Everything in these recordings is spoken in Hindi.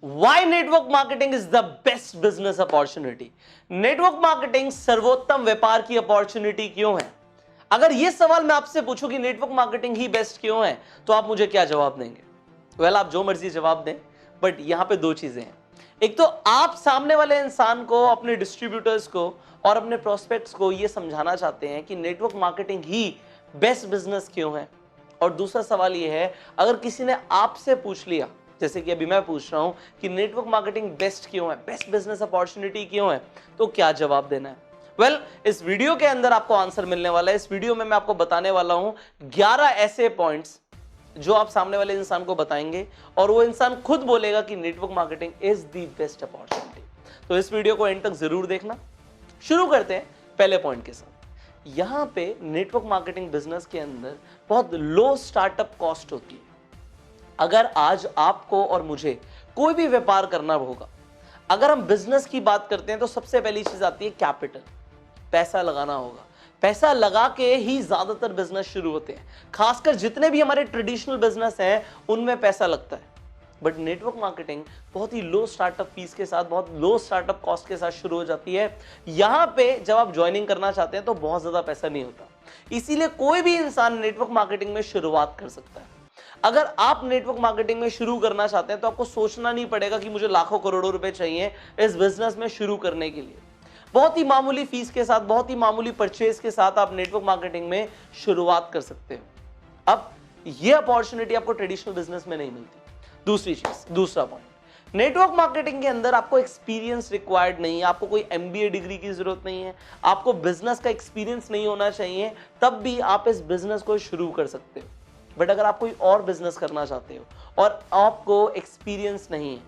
Why network marketing is the best business opportunity? Network marketing सर्वोत्तम व्यापार की अपॉर्चुनिटी क्यों है? अगर यह सवाल मैं आपसे पूछूं कि नेटवर्क मार्केटिंग ही बेस्ट क्यों है, तो आप मुझे क्या जवाब देंगे? आप जो मर्जी जवाब दें, बट यहां पे दो चीजें हैं। एक तो आप सामने वाले इंसान को, अपने डिस्ट्रीब्यूटर्स को और अपने प्रोस्पेक्ट्स को यह समझाना चाहते हैं कि नेटवर्क मार्केटिंग ही बेस्ट बिजनेस क्यों है। और दूसरा सवाल यह है, अगर किसी ने आपसे पूछ लिया, जैसे कि अभी मैं पूछ रहा हूं कि नेटवर्क मार्केटिंग बेस्ट क्यों है, बेस्ट बिजनेस अपॉर्चुनिटी क्यों है, तो क्या जवाब देना है? इस वीडियो के अंदर आपको आंसर मिलने वाला है। इस वीडियो में मैं आपको बताने वाला हूं 11 ऐसे पॉइंट्स जो आप सामने वाले इंसान को बताएंगे और वो इंसान खुद बोलेगा कि network marketing is the best opportunity. तो इस वीडियो को एंड तक जरूर देखना। शुरू करते हैं पहले पॉइंट के साथ। यहां पे नेटवर्क मार्केटिंग बिजनेस के अंदर बहुत लो स्टार्टअप कॉस्ट होती है। अगर आज आपको और मुझे कोई भी व्यापार करना होगा, अगर हम बिजनेस की बात करते हैं तो सबसे पहली चीज आती है कैपिटल, पैसा लगाना होगा। पैसा लगा के ही ज्यादातर बिजनेस शुरू होते हैं, खासकर जितने भी हमारे ट्रेडिशनल बिजनेस हैं उनमें पैसा लगता है। बट नेटवर्क मार्केटिंग बहुत ही लो स्टार्टअप फीस के साथ, बहुत लो स्टार्टअप कॉस्ट के साथ शुरू हो जाती है। यहां पे जब आप ज्वाइनिंग करना चाहते हैं तो बहुत ज्यादा पैसा नहीं होता, इसीलिए कोई भी इंसान नेटवर्क मार्केटिंग में शुरुआत कर सकता है। अगर आप नेटवर्क मार्केटिंग में शुरू करना चाहते हैं तो आपको सोचना नहीं पड़ेगा कि मुझे लाखों करोड़ों रुपए चाहिए इस बिजनेस में शुरू करने के लिए। बहुत ही मामूली फीस के साथ, बहुत ही मामूली परचेज के साथ आप नेटवर्क मार्केटिंग में शुरुआत कर सकते हो। अब यह अपॉर्चुनिटी आपको ट्रेडिशनल बिजनेस में नहीं मिलती। दूसरा पॉइंट, नेटवर्क मार्केटिंग के अंदर आपको एक्सपीरियंस रिक्वायर्ड नहीं है, आपको कोई एमबीए डिग्री की जरूरत नहीं है, आपको बिजनेस का एक्सपीरियंस नहीं होना चाहिए, तब भी आप इस बिजनेस को शुरू कर सकते हो। बट अगर आप कोई और बिजनेस करना चाहते हो और आपको एक्सपीरियंस नहीं है,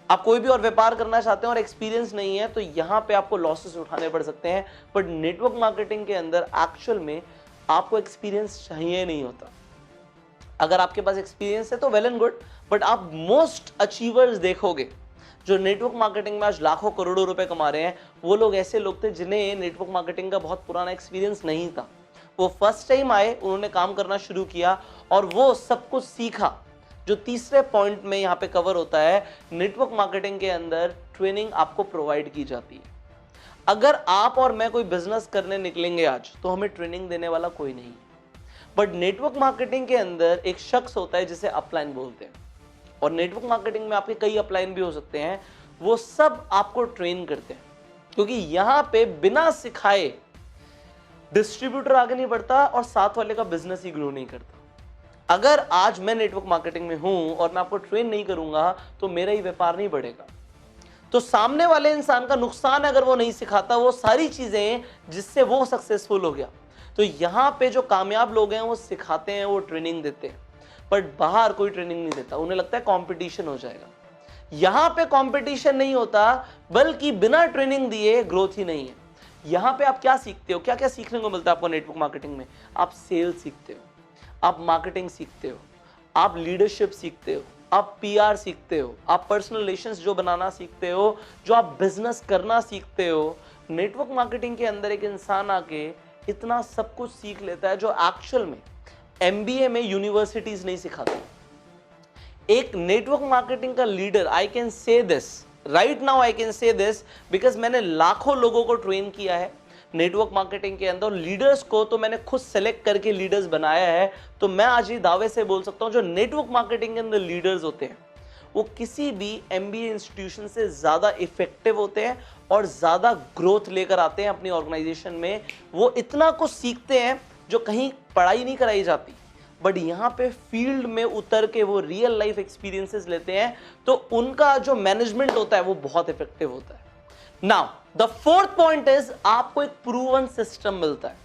आप कोई भी और व्यापार करना चाहते हैं और एक्सपीरियंस नहीं है, तो यहां पे आपको लॉसेस उठाने पड़ सकते हैं। बट नेटवर्क मार्केटिंग के अंदर एक्चुअल में आपको एक्सपीरियंस चाहिए नहीं होता। अगर आपके पास एक्सपीरियंस है तो वेल एंड गुड, बट आप मोस्ट अचीवर्स देखोगे जो नेटवर्क मार्केटिंग में आज लाखों करोड़ों रुपए कमा रहे हैं, वो लोग ऐसे लोग थे जिन्हें नेटवर्क मार्केटिंग का बहुत पुराना एक्सपीरियंस नहीं था। वो फर्स्ट टाइम आए, उन्होंने काम करना शुरू किया और वो सब कुछ सीखा। जो तीसरे पॉइंट में यहां पे कवर होता है, नेटवर्क मार्केटिंग के अंदर ट्रेनिंग आपको प्रोवाइड की जाती है। अगर आप और मैं कोई बिजनेस करने निकलेंगे आज, तो हमें ट्रेनिंग देने वाला कोई नहीं है। बट नेटवर्क मार्केटिंग के अंदर एक शख्स होता है जिसे अपलाइन बोलते हैं, और नेटवर्क मार्केटिंग में आपके कई अपलाइन भी हो सकते हैं। वो सब आपको ट्रेन करते हैं, क्योंकि यहां पे बिना सिखाए डिस्ट्रीब्यूटर आगे नहीं बढ़ता और साथ वाले का बिजनेस ही ग्रो नहीं करता। अगर आज मैं नेटवर्क मार्केटिंग में हूं और मैं आपको ट्रेन नहीं करूंगा तो मेरा ही व्यापार नहीं बढ़ेगा। तो सामने वाले इंसान का नुकसान है अगर वो नहीं सिखाता वो सारी चीजें जिससे वो सक्सेसफुल हो गया। तो यहां पे जो कामयाब लोग हैं वो सिखाते हैं, वो ट्रेनिंग देते हैं, बट बाहर कोई ट्रेनिंग नहीं देता। उन्हें लगता है कंपटीशन हो जाएगा। यहां पे कंपटीशन नहीं होता, बल्कि बिना ट्रेनिंग दिए ग्रोथ ही नहीं है। यहां पे आप क्या सीखते हो, क्या क्या सीखने को मिलता है आपको नेटवर्क मार्केटिंग में? आप सेल्स सीखते हो, आप मार्केटिंग सीखते हो, आप लीडरशिप सीखते हो, आप पीआर सीखते हो, आप पर्सनल रिलेशंस जो बनाना सीखते हो, जो आप बिजनेस करना सीखते हो। नेटवर्क मार्केटिंग के अंदर एक इंसान आके इतना सब कुछ सीख लेता है जो एक्चुअल में एमबीए में यूनिवर्सिटीज नहीं सिखाती। एक नेटवर्क मार्केटिंग का leader, I can say this right now, I can say this because मैंने लाखों लोगों को ट्रेन किया है नेटवर्क मार्केटिंग के अंदर। लीडर्स को तो मैंने खुद सेलेक्ट करके लीडर्स बनाया है। तो मैं आज ये दावे से बोल सकता हूं, जो नेटवर्क मार्केटिंग के अंदर लीडर्स होते हैं वो किसी भी एमबीए इंस्टीट्यूशन से ज्यादा इफेक्टिव होते हैं और ज्यादा ग्रोथ लेकर आते हैं अपनी ऑर्गेनाइजेशन में। वो इतना कुछ सीखते हैं जो कहीं पढ़ाई नहीं कराई जाती, बट यहां पे फील्ड में उतर के वो रियल लाइफ एक्सपीरियंसेस लेते हैं, तो उनका जो मैनेजमेंट होता है वो बहुत इफेक्टिव होता है। Now the fourth point is, आपको एक प्रूवन सिस्टम मिलता है।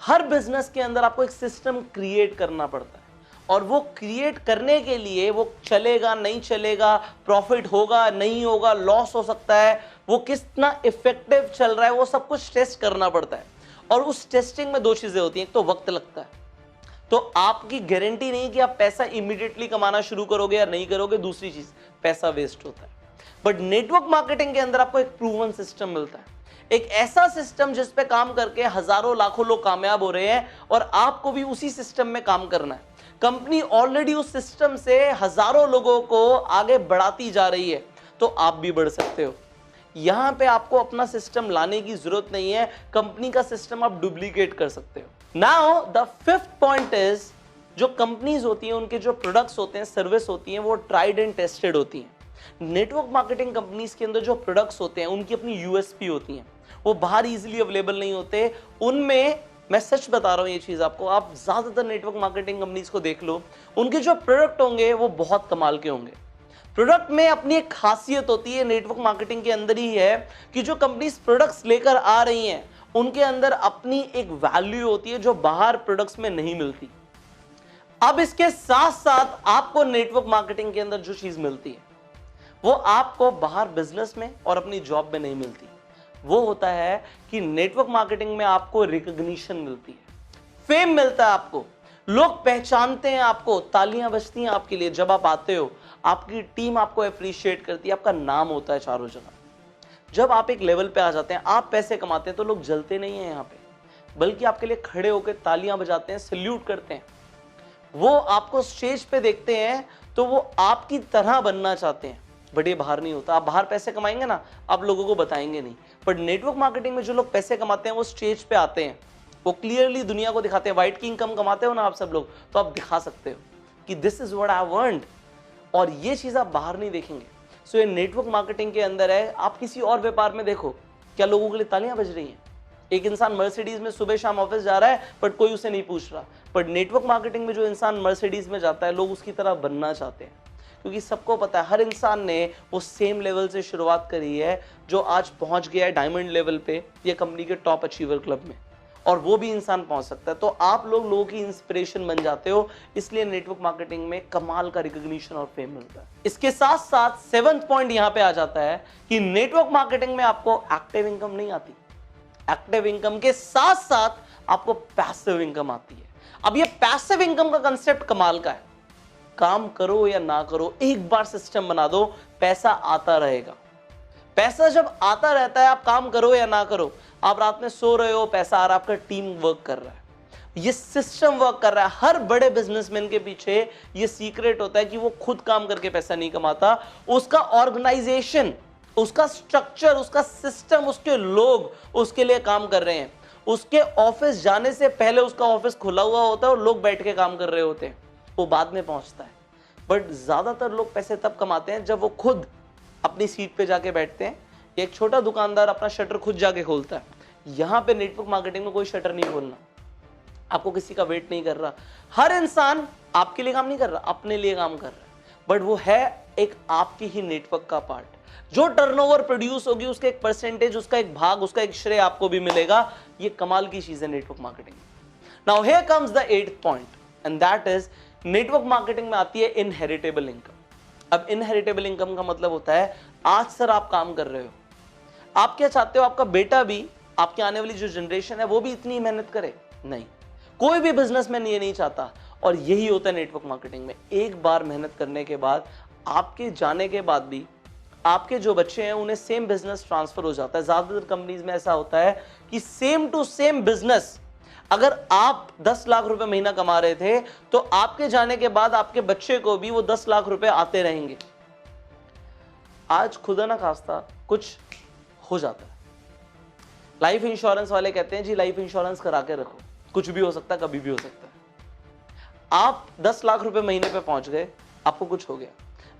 हर बिजनेस के अंदर आपको एक सिस्टम क्रिएट करना पड़ता है, और वो क्रिएट करने के लिए वो चलेगा नहीं चलेगा, प्रॉफिट होगा नहीं होगा, लॉस हो सकता है, वो कितना इफेक्टिव चल रहा है, वो सब कुछ टेस्ट करना पड़ता है। और उस टेस्टिंग में दो चीजें होती हैं, एक तो वक्त लगता है, तो आपकी गारंटी नहीं कि आप पैसा इमीडिएटली कमाना शुरू करोगे या नहीं करोगे। दूसरी चीज, पैसा वेस्ट होता है। बट नेटवर्क मार्केटिंग के अंदर आपको एक प्रूवन सिस्टम मिलता है, एक ऐसा सिस्टम जिस पे काम करके हजारों लाखों लोग कामयाब हो रहे हैं, और आपको भी उसी सिस्टम में काम करना है। कंपनी ऑलरेडी उस सिस्टम से हजारों लोगों को आगे बढ़ाती जा रही है, तो आप भी बढ़ सकते हो। यहां पे आपको अपना सिस्टम लाने की जरूरत नहीं है, कंपनी का सिस्टम आप डुप्लीकेट कर सकते हो। Now the fifth point is, जो कंपनीज होती हैं उनके जो प्रोडक्ट्स होते हैं, सर्विस होती हैं, वो ट्राइड एंड टेस्टेड होती हैं। नेटवर्क मार्केटिंग कंपनीज के अंदर जो प्रोडक्ट्स होते हैं उनकी अपनी यूएसपी होती हैं, वो बाहर इजीली अवेलेबल नहीं होते। उनमें मैं सच बता रहा हूं ये चीज आपको, आप ज्यादातर नेटवर्क मार्केटिंग कंपनीज को देख लो, उनके जो प्रोडक्ट होंगे वो बहुत कमाल के होंगे। प्रोडक्ट में अपनी एक खासियत होती है, नेटवर्क मार्केटिंग के अंदर ही है कि जो कंपनीज प्रोडक्ट्स लेकर आ रही हैं उनके अंदर अपनी एक वैल्यू होती है जो बाहर प्रोडक्ट्स में नहीं मिलती। अब इसके साथ साथ आपको नेटवर्क मार्केटिंग के अंदर जो चीज मिलती है वो आपको बाहर बिजनेस में और अपनी जॉब में नहीं मिलती। वो होता है कि नेटवर्क मार्केटिंग में आपको रिकॉग्निशन मिलती है, फेम मिलता है, आपको लोग पहचानते हैं, आपको तालियां बजती हैं आपके लिए जब आप आते हो, आपकी टीम आपको अप्रिशिएट करती है, आपका नाम होता है चारों जगह। जब आप एक लेवल पे आ जाते हैं, आप पैसे कमाते हैं, तो लोग जलते नहीं हैं यहाँ पे, बल्कि आपके लिए खड़े होकर तालियां बजाते हैं, सल्यूट करते हैं। वो आपको स्टेज पे देखते हैं तो वो आपकी तरह बनना चाहते हैं, बट ये बाहर नहीं होता। आप बाहर पैसे कमाएंगे ना, आप लोगों को बताएंगे नहीं, बट नेटवर्क मार्केटिंग में जो लोग पैसे कमाते हैं वो स्टेज पे आते हैं, वो क्लियरली दुनिया को दिखाते हैं। व्हाइट की इनकम कमाते हो ना आप सब लोग, तो आप दिखा सकते हो कि this is what I earned, और ये चीज आप बाहर नहीं देखेंगे। सो ये नेटवर्क मार्केटिंग के अंदर है। आप किसी और व्यापार में देखो, क्या लोगों के लिए तालियां बज रही हैं? एक इंसान मर्सिडीज में सुबह शाम ऑफिस जा रहा है बट कोई उसे नहीं पूछ रहा, बट नेटवर्क मार्केटिंग में जो इंसान मर्सिडीज में जाता है, लोग उसकी तरह बनना चाहते हैं, क्योंकि सबको पता है हर इंसान ने वो सेम लेवल से शुरुआत करी है जो आज पहुंच गया है डायमंड लेवल पे या कंपनी के टॉप अचीवर क्लब में, और वो भी इंसान पहुंच सकता है। तो आप लोगों की इंस्पिरेशन बन जाते हो, इसलिए नेटवर्क मार्केटिंग में कमाल का रिकॉग्निशन और फेम मिलता है। इसके साथ साथ सेवंथ पॉइंट यहां पे आ जाता है कि नेटवर्क मार्केटिंग में आपको एक्टिव इनकम नहीं आती, एक्टिव इनकम के साथ साथ आपको पैसिव इनकम आती है। अब ये पैसिव इनकम का कंसेप्ट कमाल का है। काम करो या ना करो, एक बार सिस्टम बना दो, पैसा आता रहेगा। पैसा जब आता रहता है, आप काम करो या ना करो, आप रात में सो रहे हो, पैसा आ रहा है, आपका टीम वर्क कर रहा है, ये सिस्टम वर्क कर रहा है। हर बड़े बिजनेसमैन के पीछे ये सीक्रेट होता है कि वो खुद काम करके पैसा नहीं कमाता, उसका ऑर्गेनाइजेशन, उसका स्ट्रक्चर, उसका सिस्टम, उसके लोग उसके लिए काम कर रहे हैं। उसके ऑफिस जाने से पहले उसका ऑफिस खुला हुआ होता है और लोग बैठ के काम कर रहे होते हैं, वो बाद में पहुंचता है। बट ज्यादातर लोग पैसे तब कमाते हैं जब वो खुद अपनी सीट पे जाके बैठते हैं। एक छोटा दुकानदार अपना शटर खुद जाके खोलता है। यहां पे नेटवर्क मार्केटिंग में कोई शटर नहीं खोलना, आपको किसी का वेट नहीं कर रहा। हर इंसान आपके लिए काम नहीं कर रहा, अपने लिए काम कर रहा है, बट वो है एक आपकी ही नेटवर्क का पार्ट। जो टर्नओवर प्रोड्यूस होगी उसका एक परसेंटेज, उसका एक भाग, उसका एक श्रेय आपको भी मिलेगा। ये कमाल की चीज है network marketing. Now here comes the 8th point, and that is network marketing में आती है इनहेरिटेबल इनकम। अब इनहेरिटेबल इनकम का मतलब होता है, आज सर आप काम कर रहे हो, आप क्या चाहते हो आपका बेटा भी, आपकी आने वाली जो जनरेशन है वो भी इतनी मेहनत करे? नहीं, कोई भी बिजनेसमैन ये नहीं चाहता। और यही होता है नेटवर्क मार्केटिंग में, एक बार मेहनत करने के बाद, आपके जाने के बाद भी आपके जो बच्चे हैं उन्हें सेम बिजनेस ट्रांसफर हो जाता है। ज्यादातर कंपनीज में ऐसा होता है कि सेम टू सेम बिजनेस, अगर आप 10 लाख रुपए महीना कमा रहे थे तो आपके जाने के बाद आपके बच्चे को भी वो 10 लाख रुपए आते रहेंगे। आज खुदा ना खास्ता कुछ हो जाता है, लाइफ इंश्योरेंस वाले कहते हैं जी लाइफ इंश्योरेंस करा के रखो, कुछ भी हो सकता है, कभी भी हो सकता है। आप 10 लाख रुपए महीने पे पहुंच गए, आपको कुछ हो गया,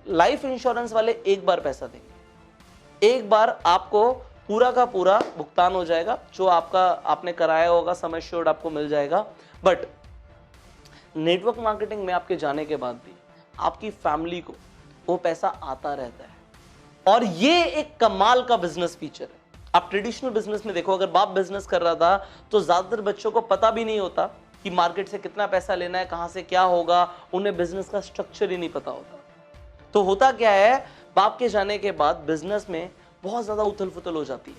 लाइफ इंश्योरेंस वाले एक बार पैसा देंगे, एक बार आपको पूरा का पूरा भुगतान हो जाएगा, जो आपका आपने कराया होगा सम एश्योर्ड आपको मिल जाएगा। बट नेटवर्क मार्केटिंग में आपके जाने के बाद भी आपकी फैमिली को वो पैसा आता रहता है, और ये एक कमाल का बिजनेस फीचर है। आप ट्रेडिशनल बिजनेस में देखो, अगर बाप बिजनेस कर रहा था तो ज्यादातर बच्चों को पता भी नहीं होता कि मार्केट से कितना पैसा लेना है, कहां से क्या होगा, उन्हें बिजनेस का स्ट्रक्चर ही नहीं पता होता। तो होता क्या है, बाप के जाने के बाद बिजनेस में बहुत ज्यादा उथल फुथल हो जाती है,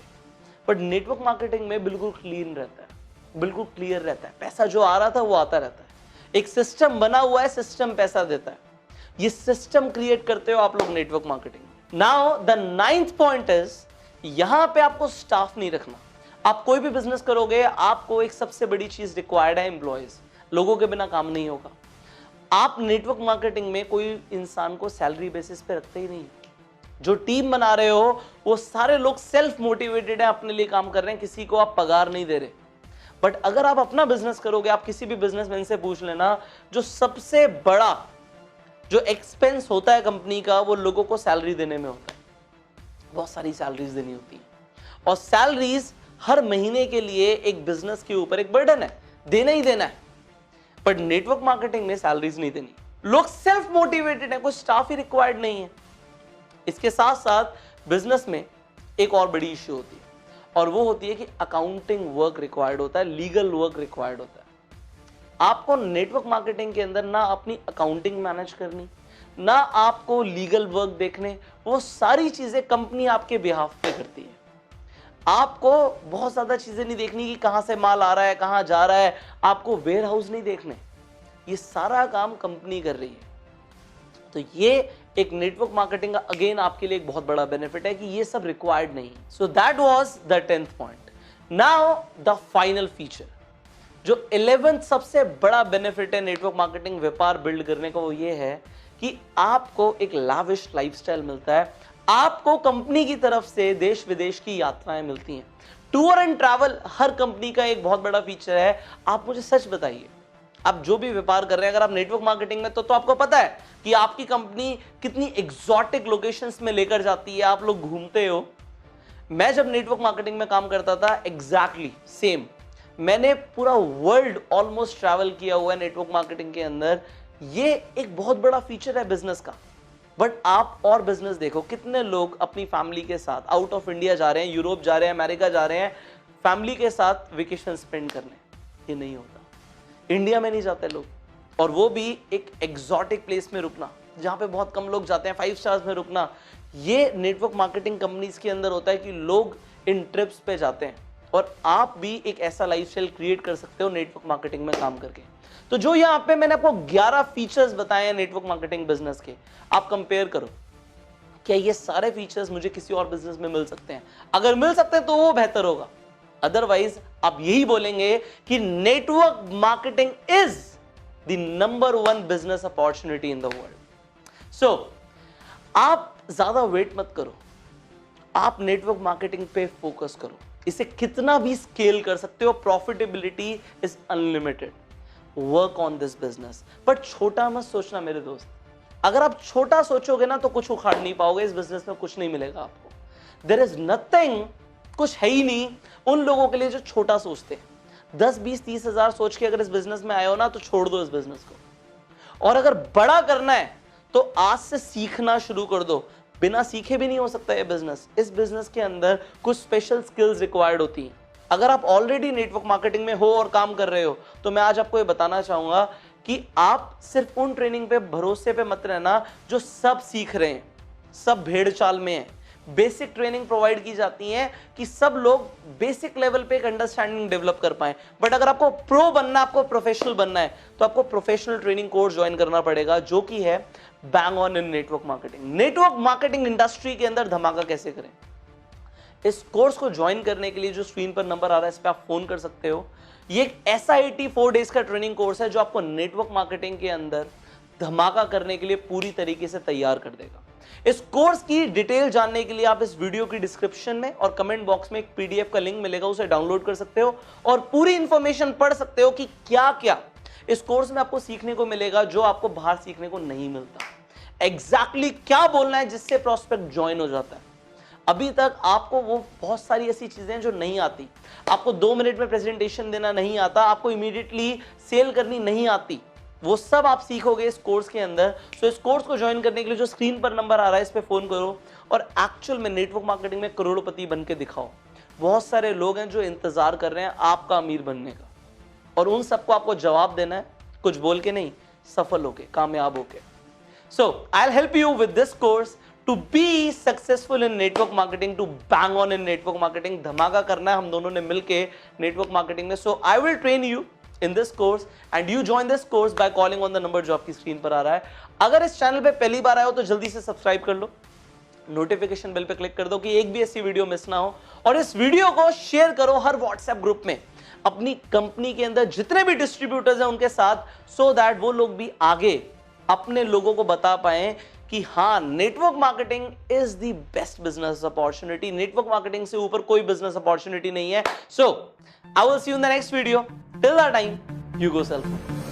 बट नेटवर्क मार्केटिंग में बिल्कुल क्लीन रहता है, बिल्कुल क्लियर रहता है। पैसा जो आ रहा था वो आता रहता है, एक सिस्टम बना हुआ है, सिस्टम पैसा देता है। ये सिस्टम क्रिएट करते हो आप लोग network marketing. Now the 9th point is, यहां पे आपको स्टाफ नहीं रखना। आप कोई भी बिजनेस करोगे, आपको एक सबसे बड़ी चीज रिक्वायर्ड है, एम्प्लॉयज। लोगों के बिना काम नहीं होगा। आप नेटवर्क मार्केटिंग में कोई इंसान को सैलरी बेसिस पे रखते ही नहीं। जो टीम बना रहे हो वो सारे लोग सेल्फ मोटिवेटेड है, अपने लिए काम कर रहे हैं, किसी को आप पगार नहीं दे रहे। बट अगर आप अपना बिजनेस करोगे, आप किसी भी बिजनेसमैन से पूछ लेना, जो सबसे बड़ा जो एक्सपेंस होता है कंपनी का वो लोगों को सैलरी देने में होता है। बहुत सारी सैलरीज देनी होती है और सैलरीज हर महीने के लिए एक बिजनेस के ऊपर एक बर्डन है, देना ही देना है। बट नेटवर्क मार्केटिंग में सैलरीज नहीं देनी, लोग सेल्फ मोटिवेटेड है, कोई स्टाफ ही रिक्वायर्ड नहीं है। इसके साथ साथ बिजनेस में एक और बड़ी इश्यू होती है और वो होती है कि अकाउंटिंग वर्क रिक्वायर्ड होता है, लीगल वर्क रिक्वायर्ड होता है। आपको नेटवर्क मार्केटिंग के अंदर ना अपनी अकाउंटिंग मैनेज करनी, ना आपको लीगल वर्क देखने, वो सारी चीजें कंपनी आपके बिहाफ पे करती है। आपको बहुत ज्यादा चीजें नहीं देखनी कि कहां से माल आ रहा है, कहां जा रहा है, आपको वेयर हाउस नहीं देखने, ये सारा काम कंपनी कर रही है। तो ये एक नेटवर्क मार्केटिंग का अगेन आपके लिए एक बहुत बड़ा बेनिफिट है कि ये सब रिक्वायर्ड नहीं है। So that was the 10th point. Now the final feature, जो 11th सबसे बड़ा बेनिफिट है नेटवर्क मार्केटिंग व्यापार बिल्ड करने का, वो ये है कि आपको एक लाविश लाइफस्टाइल मिलता है। आपको कंपनी की तरफ से देश विदेश की यात्राएं मिलती हैं। Tour and travel her company का एक बहुत बड़ा फीचर है। आप मुझे सच बताइए, आप जो भी व्यापार कर रहे हैं, अगर आप नेटवर्क मार्केटिंग में तो आपको पता है कि आपकी कंपनी कितनी एग्जॉटिक लोकेशंस में लेकर जाती है, आप लोग घूमते हो। मैं जब नेटवर्क मार्केटिंग में काम करता था, एग्जैक्टली सेम, मैंने पूरा वर्ल्ड ऑलमोस्ट ट्रैवल किया हुआ है नेटवर्क मार्केटिंग के अंदर। ये एक बहुत बड़ा फीचर है बिजनेस का। बट आप और बिजनेस देखो, कितने लोग अपनी फैमिली के साथ आउट ऑफ इंडिया जा रहे हैं, यूरोप जा रहे हैं, अमेरिका जा रहे हैं फैमिली के साथ वेकेशन स्पेंड करने। ये नहीं होता, इंडिया में नहीं जाते लोग, और वो भी एक एग्जॉटिक प्लेस में रुकना जहां पे बहुत कम लोग जाते हैं, 5 स्टार्स में रुकना। ये नेटवर्क मार्केटिंग कंपनीज के अंदर होता है कि लोग इन ट्रिप्स पे जाते हैं, और आप भी एक ऐसा लाइफस्टाइल क्रिएट कर सकते हो नेटवर्क मार्केटिंग में काम करके। तो जो यहां पे मैंने आपको 11 फीचर्स बताए हैं नेटवर्क मार्केटिंग बिजनेस के, आप कंपेयर करो, क्या ये सारे फीचर्स मुझे किसी और बिजनेस में मिल सकते हैं? अगर मिल सकते हैं तो वो बेहतर होगा, अदरवाइज आप यही बोलेंगे कि network marketing is the number 1 business opportunity in the world. So आप ज्यादा वेट मत करो, आप नेटवर्क मार्केटिंग पे फोकस करो। इसे कितना भी स्केल कर सकते हो, profitability is unlimited. Work on this business, but छोटा मत सोचना मेरे दोस्त। अगर आप छोटा सोचोगे ना तो कुछ उखाड़ नहीं पाओगे, इस बिजनेस में कुछ नहीं मिलेगा आपको। देयर इज नथिंग, कुछ है ही नहीं उन लोगों के लिए जो छोटा सोचते हैं। 10, 20, 30 हजार सोच के अगर इस बिजनेस में आए हो ना तो छोड़ दो इस बिजनेस को। और अगर बड़ा करना है तो आज से सीखना शुरू कर दो। बिना सीखे भी नहीं हो सकता ये बिजनेस। इस बिजनेस के अंदर कुछ स्पेशल स्किल्स रिक्वायर्ड होती हैं। अगर आप ऑलरेडी नेटवर्क मार्केटिंग में हो और काम कर रहे हो तो मैं आज आपको ये बताना चाहूंगा कि आप सिर्फ उन ट्रेनिंग पे भरोसे पे मत रहना जो सब सीख रहे हैं, सब भेड़ चाल में है। बेसिक ट्रेनिंग प्रोवाइड की जाती है कि सब लोग बेसिक लेवल पे एक अंडरस्टैंडिंग डेवलप कर पाए। बट अगर आपको प्रो बनना, आपको प्रोफेशनल बनना है तो आपको प्रोफेशनल ट्रेनिंग कोर्स ज्वाइन करना पड़ेगा, जो कि है bang on in network marketing. Network marketing industry के अंदर धमाका कैसे करें, इस कोर्स को ज्वाइन करने के लिए जो स्क्रीन पर नंबर आ रहा है इस पर आप फोन कर सकते हो। ये एक SIT 4 डेज का ट्रेनिंग कोर्स है जो आपको नेटवर्क मार्केटिंग के अंदर धमाका करने के लिए पूरी तरीके से तैयार कर देगा। इस कोर्स की डिटेल जानने के लिए आप इस वीडियो की डिस्क्रिप्शन में और कमेंट बॉक्स में एक PDF का लिंक मिलेगा, उसे डाउनलोड कर सकते हो और पूरी इंफॉर्मेशन पढ़ सकते हो कि क्या क्या इस कोर्स में आपको सीखने को मिलेगा जो आपको बाहर सीखने को नहीं मिलता। एग्जैक्टली क्या बोलना है जिससे प्रोस्पेक्ट ज्वाइन हो जाता है। अभी तक आपको वो बहुत सारी ऐसी चीजें जो नहीं आती, आपको 2 मिनट में प्रेजेंटेशन देना नहीं आता, आपको इमीडिएटली सेल करनी नहीं आती, वो सब आप सीखोगे इस कोर्स के अंदर। सो इस कोर्स को ज्वाइन करने के लिए जो स्क्रीन पर नंबर आ रहा है इस पे फोन करो और एक्चुअल में नेटवर्क मार्केटिंग में करोड़पति बन के दिखाओ। बहुत सारे लोग हैं जो इंतजार कर रहे हैं आपका अमीर बनने का, और उन सबको आपको जवाब देना है, कुछ बोल के नहीं, सफल होके, कामयाब होके। So I will help you with this course to be successful in network marketing, to bang on in network marketing। धमाका करना है हम दोनों ने मिलके नेटवर्क मार्केटिंग में। So I will train you in this course and you join this course by calling on the number जो आपकी स्क्रीन पर आ रहा है। अगर इस चैनल पे पहली बार आए हो तो जल्दी से सब्सक्राइब कर लो, नोटिफिकेशन बेल पे क्लिक कर दो कि एक भी ऐसी वीडियो मिस ना हो, और इस वीडियो को शेयर करो हर व्हाट्सएप ग्रुप में। अपनी कंपनी के अंदर जितने भी डिस्ट्रीब्यूटर्स हैं उनके साथ, सो दैट वो लोग भी आगे अपने लोगों को बता पाए कि हाँ, network marketing is the best business opportunity. Network marketing से ऊपर कोई बिजनेस अपॉर्चुनिटी नहीं है। So I will see you in the next video. Till that time, you go self.